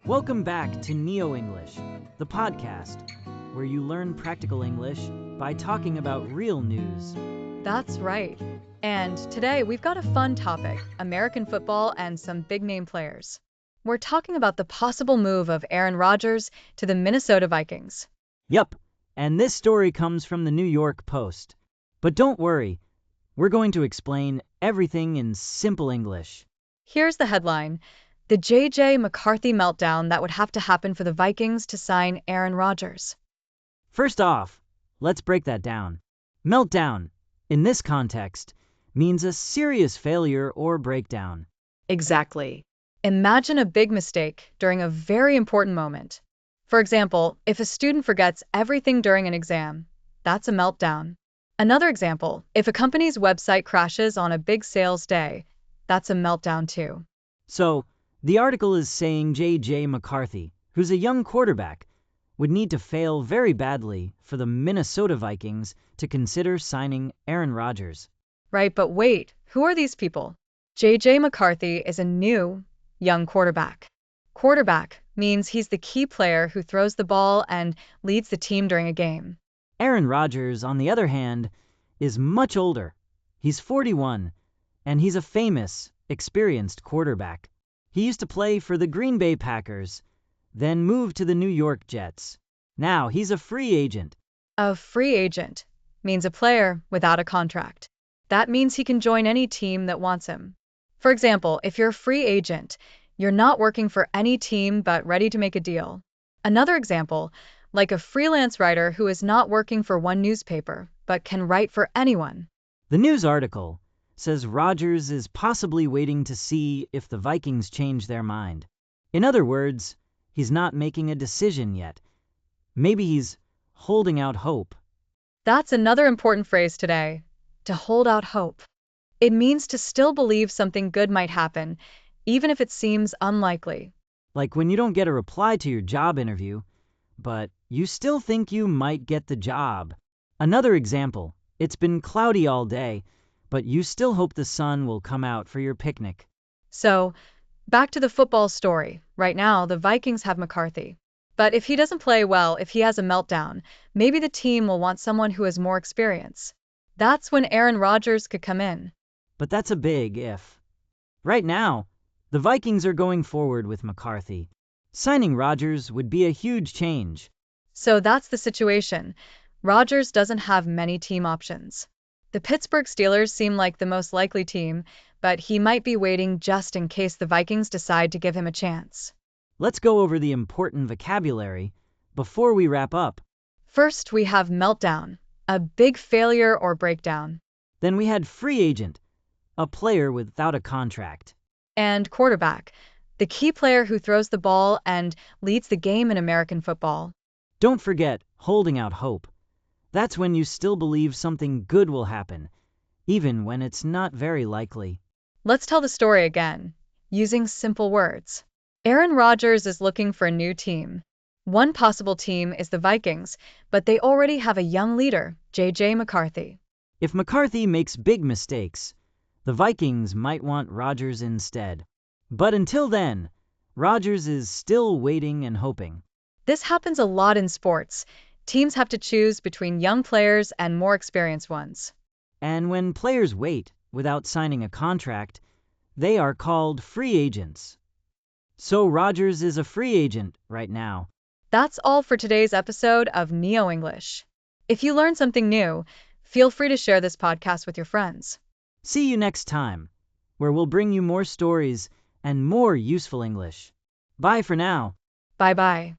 Welcome back to NeoEnglish, the podcast where you learn practical English by talking about real news. That's right. And today we've got a fun topic, American football and some big-name players. We're talking about the possible move of Aaron Rodgers to the Minnesota Vikings. Yup, and this story comes from the New York Post. But don't worry, we're going to explain everything in simple English. Here's the headline: the McCarthy meltdown that would have to happen for the Vikings to sign Aaron Rodgers. First off, let's break that down. Meltdown, in this context, means a serious failure or breakdown. Exactly. Imagine a big mistake during a very important moment. For example, if a student forgets everything during an exam, that's a meltdown. Another example, if a company's website crashes on a big sales day, that's a meltdown too. So, the article is saying McCarthy, who's a young quarterback, would need to fail very badly for the Minnesota Vikings to consider signing Aaron Rodgers. Right, but wait, who are these people? McCarthy is a new, young quarterback. Quarterback means he's the key player who throws the ball and leads the team during a game. Aaron Rodgers, on the other hand, is much older. He's 41, and he's a famous, experienced quarterback. He used to play for the Green Bay Packers, then moved to the New York Jets. Now he's a free agent. A free agent means a player without a contract. That means he can join any team that wants him. For example, if you're a free agent, you're not working for any team but ready to make a deal. Another example, like a freelance writer who is not working for one newspaper but can write for anyone. The news article says Rodgers is possibly waiting to see if the Vikings change their mind. In other words, he's not making a decision yet. Maybe he's holding out hope. That's another important phrase today, to hold out hope. It means to still believe something good might happen, even if it seems unlikely. Like when you don't get a reply to your job interview, but you still think you might get the job. Another example, it's been cloudy all day, but you still hope the sun will come out for your picnic. So, back to the football story. Right now, the Vikings have McCarthy. But if he doesn't play well, if he has a meltdown, maybe the team will want someone who has more experience. That's when Aaron Rodgers could come in. But that's a big if. Right now, the Vikings are going forward with McCarthy. Signing Rodgers would be a huge change. So that's the situation. Rodgers doesn't have many team options. The Pittsburgh Steelers seem like the most likely team, but he might be waiting just in case the Vikings decide to give him a chance. Let's go over the important vocabulary before we wrap up. First, we have meltdown, a big failure or breakdown. Then we had free agent, a player without a contract. And quarterback, the key player who throws the ball and leads the game in American football. Don't forget holding out hope. That's when you still believe something good will happen, even when it's not very likely. Let's tell the story again, using simple words. Aaron Rodgers is looking for a new team. One possible team is the Vikings, but they already have a young leader, McCarthy. If McCarthy makes big mistakes, the Vikings might want Rodgers instead. But until then, Rodgers is still waiting and hoping. This happens a lot in sports. Teams have to choose between young players and more experienced ones. And when players wait without signing a contract, they are called free agents. So Rodgers is a free agent right now. That's all for today's episode of Neo English. If you learned something new, feel free to share this podcast with your friends. See you next time, where we'll bring you more stories and more useful English. Bye for now. Bye-bye.